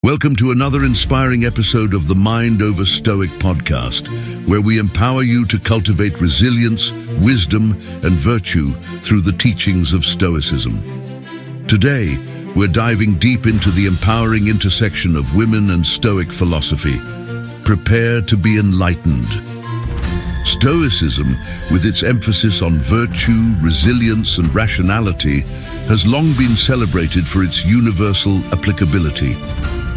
Welcome to another inspiring episode of the Mind Over Stoic Podcast, where we empower you to cultivate resilience, wisdom, and virtue through the teachings of Stoicism. Today, we're diving deep into the empowering intersection of women and Stoic philosophy. Prepare to be enlightened. Stoicism, with its emphasis on virtue, resilience, and rationality, has long been celebrated for its universal applicability.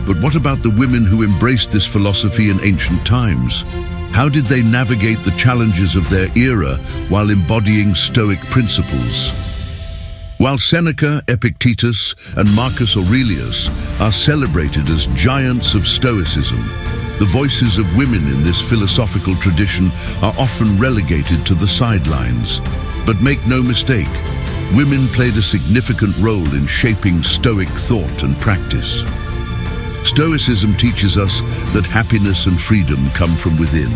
But what about the women who embraced this philosophy in ancient times? How did they navigate the challenges of their era while embodying Stoic principles? While Seneca, Epictetus, and Marcus Aurelius are celebrated as giants of Stoicism, the voices of women in this philosophical tradition are often relegated to the sidelines. But make no mistake, women played a significant role in shaping Stoic thought and practice. Stoicism teaches us that happiness and freedom come from within,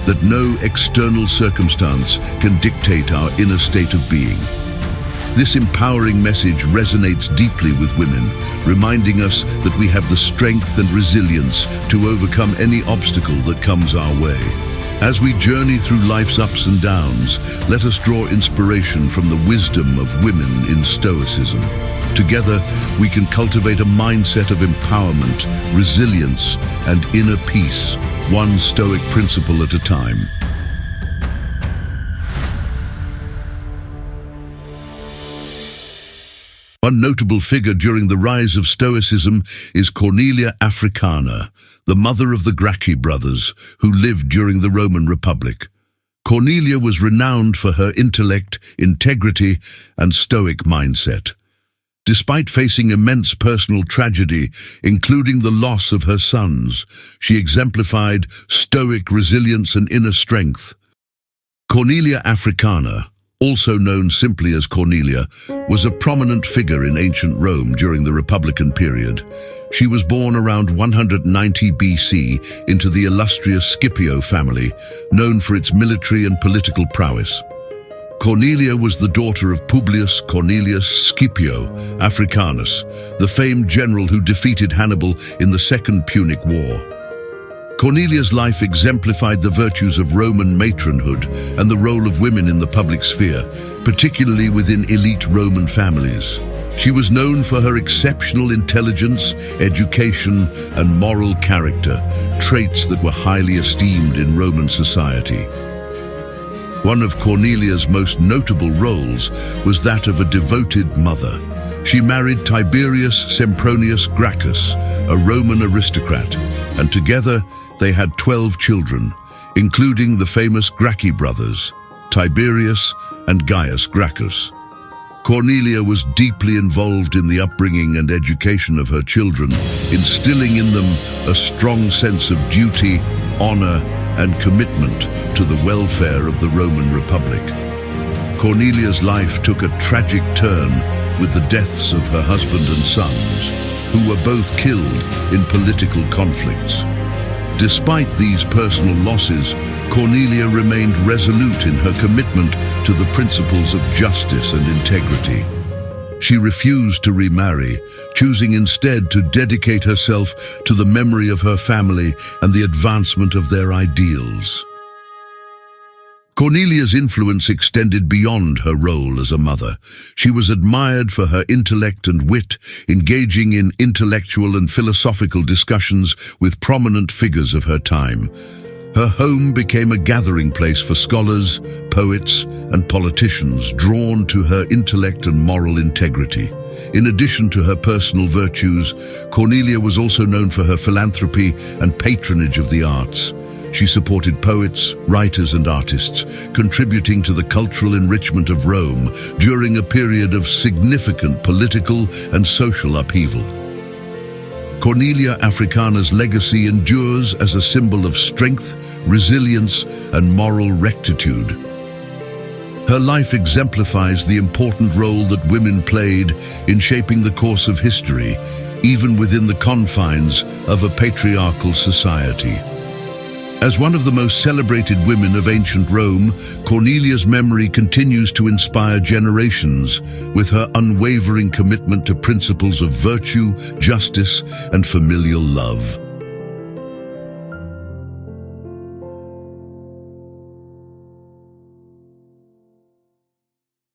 that no external circumstance can dictate our inner state of being. This empowering message resonates deeply with women, reminding us that we have the strength and resilience to overcome any obstacle that comes our way. As we journey through life's ups and downs, let us draw inspiration from the wisdom of women in Stoicism. Together, we can cultivate a mindset of empowerment, resilience, and inner peace, one Stoic principle at a time. One notable figure during the rise of Stoicism is Cornelia Africana, the mother of the Gracchi brothers, who lived during the Roman Republic. Cornelia was renowned for her intellect, integrity, and Stoic mindset. Despite facing immense personal tragedy, including the loss of her sons, she exemplified Stoic resilience and inner strength. Cornelia Africana, also known simply as Cornelia, was a prominent figure in ancient Rome during the Republican period. She was born around 190 BC into the illustrious Scipio family, known for its military and political prowess. Cornelia was the daughter of Publius Cornelius Scipio Africanus, the famed general who defeated Hannibal in the Second Punic War. Cornelia's life exemplified the virtues of Roman matronhood and the role of women in the public sphere, particularly within elite Roman families. She was known for her exceptional intelligence, education, and moral character, traits that were highly esteemed in Roman society. One of Cornelia's most notable roles was that of a devoted mother. She married Tiberius Sempronius Gracchus, a Roman aristocrat, and together they had 12 children, including the famous Gracchi brothers, Tiberius and Gaius Gracchus. Cornelia was deeply involved in the upbringing and education of her children, instilling in them a strong sense of duty, honor, and commitment to the welfare of the Roman Republic. Cornelia's life took a tragic turn with the deaths of her husband and sons, who were both killed in political conflicts. Despite these personal losses, Cornelia remained resolute in her commitment to the principles of justice and integrity. She refused to remarry, choosing instead to dedicate herself to the memory of her family and the advancement of their ideals. Cornelia's influence extended beyond her role as a mother. She was admired for her intellect and wit, engaging in intellectual and philosophical discussions with prominent figures of her time. Her home became a gathering place for scholars, poets, and politicians drawn to her intellect and moral integrity. In addition to her personal virtues, Cornelia was also known for her philanthropy and patronage of the arts. She supported poets, writers, and artists, contributing to the cultural enrichment of Rome during a period of significant political and social upheaval. Cornelia Africana's legacy endures as a symbol of strength, resilience, and moral rectitude. Her life exemplifies the important role that women played in shaping the course of history, even within the confines of a patriarchal society. As one of the most celebrated women of ancient Rome, Cornelia's memory continues to inspire generations with her unwavering commitment to principles of virtue, justice, and familial love.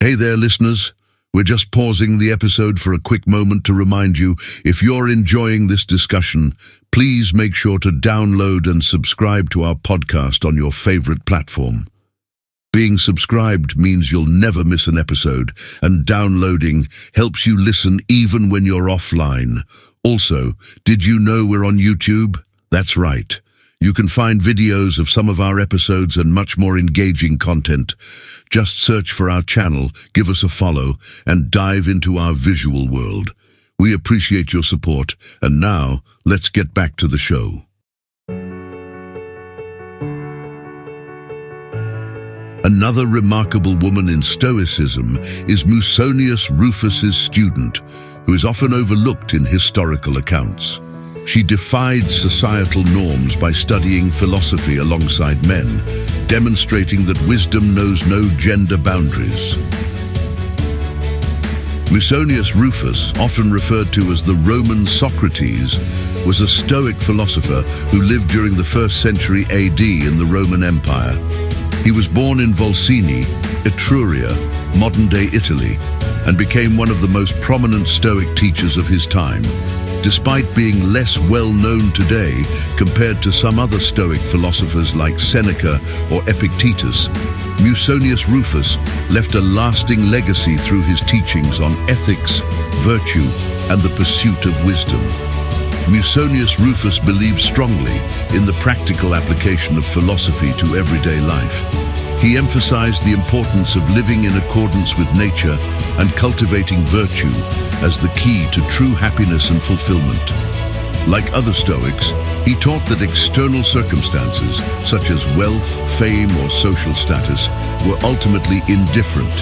Hey there, listeners. We're just pausing the episode for a quick moment to remind you, if you're enjoying this discussion, please make sure to download and subscribe to our podcast on your favorite platform. Being subscribed means you'll never miss an episode, and downloading helps you listen even when you're offline. Also, did you know we're on YouTube? That's right. You can find videos of some of our episodes and much more engaging content. Just search for our channel, give us a follow, and dive into our visual world. We appreciate your support, and now, let's get back to the show. Another remarkable woman in Stoicism is Musonius Rufus's student, who is often overlooked in historical accounts. She defied societal norms by studying philosophy alongside men, demonstrating that wisdom knows no gender boundaries. Musonius Rufus, often referred to as the Roman Socrates, was a Stoic philosopher who lived during the 1st century AD in the Roman Empire. He was born in Volsini, Etruria, modern-day Italy, and became one of the most prominent Stoic teachers of his time. Despite being less well-known today compared to some other Stoic philosophers like Seneca or Epictetus, Musonius Rufus left a lasting legacy through his teachings on ethics, virtue, and the pursuit of wisdom. Musonius Rufus believed strongly in the practical application of philosophy to everyday life. He emphasized the importance of living in accordance with nature and cultivating virtue as the key to true happiness and fulfillment. Like other Stoics, he taught that external circumstances, such as wealth, fame, or social status, were ultimately indifferent,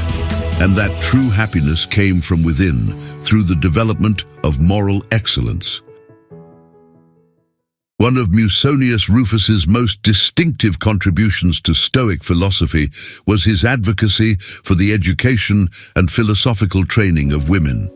and that true happiness came from within through the development of moral excellence. One of Musonius Rufus's most distinctive contributions to Stoic philosophy was his advocacy for the education and philosophical training of women.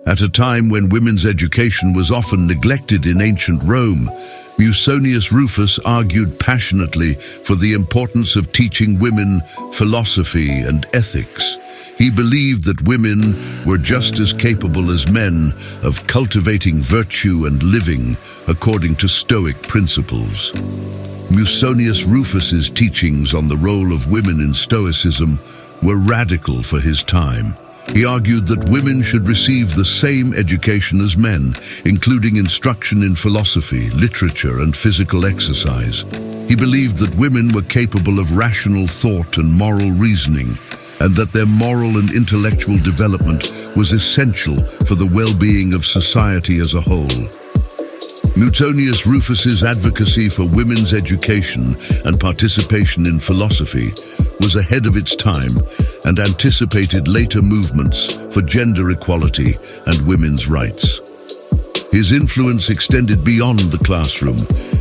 At a time when women's education was often neglected in ancient Rome, Musonius Rufus argued passionately for the importance of teaching women philosophy and ethics. He believed that women were just as capable as men of cultivating virtue and living according to Stoic principles. Musonius Rufus's teachings on the role of women in Stoicism were radical for his time. He argued that women should receive the same education as men, including instruction in philosophy, literature, and physical exercise. He believed that women were capable of rational thought and moral reasoning, and that their moral and intellectual development was essential for the well-being of society as a whole. Musonius Rufus's advocacy for women's education and participation in philosophy was ahead of its time and anticipated later movements for gender equality and women's rights. His influence extended beyond the classroom,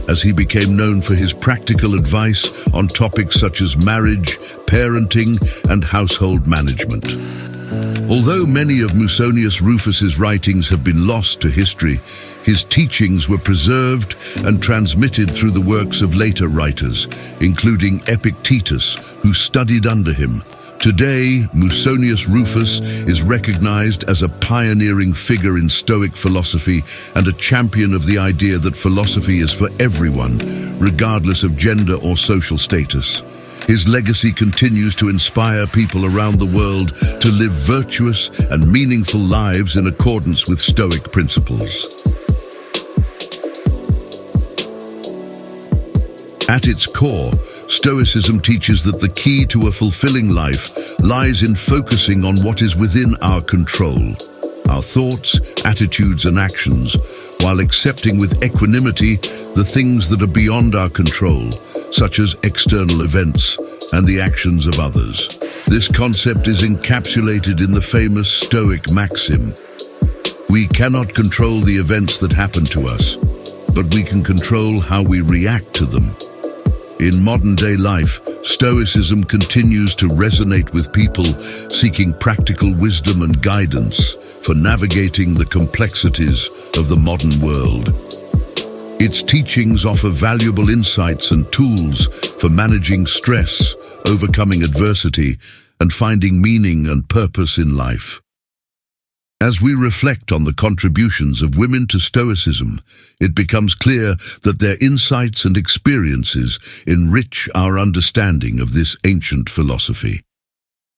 as he became known for his practical advice on topics such as marriage, parenting, and household management. Although many of Musonius Rufus's writings have been lost to history, his teachings were preserved and transmitted through the works of later writers, including Epictetus, who studied under him. Today, Musonius Rufus is recognized as a pioneering figure in Stoic philosophy and a champion of the idea that philosophy is for everyone, regardless of gender or social status. His legacy continues to inspire people around the world to live virtuous and meaningful lives in accordance with Stoic principles. At its core, Stoicism teaches that the key to a fulfilling life lies in focusing on what is within our control, our thoughts, attitudes, and actions, while accepting with equanimity the things that are beyond our control, such as external events and the actions of others. This concept is encapsulated in the famous Stoic maxim: "We cannot control the events that happen to us, but we can control how we react to them." In modern-day life, Stoicism continues to resonate with people seeking practical wisdom and guidance for navigating the complexities of the modern world. Its teachings offer valuable insights and tools for managing stress, overcoming adversity, and finding meaning and purpose in life. As we reflect on the contributions of women to Stoicism, it becomes clear that their insights and experiences enrich our understanding of this ancient philosophy.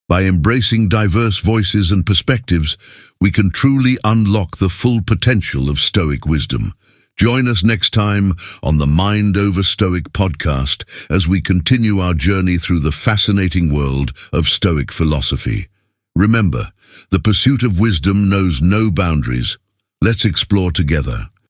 By embracing diverse voices and perspectives, we can truly unlock the full potential of Stoic wisdom. Join us next time on the Mind Over Stoic podcast as we continue our journey through the fascinating world of Stoic philosophy. Remember, the pursuit of wisdom knows no boundaries. Let's explore together.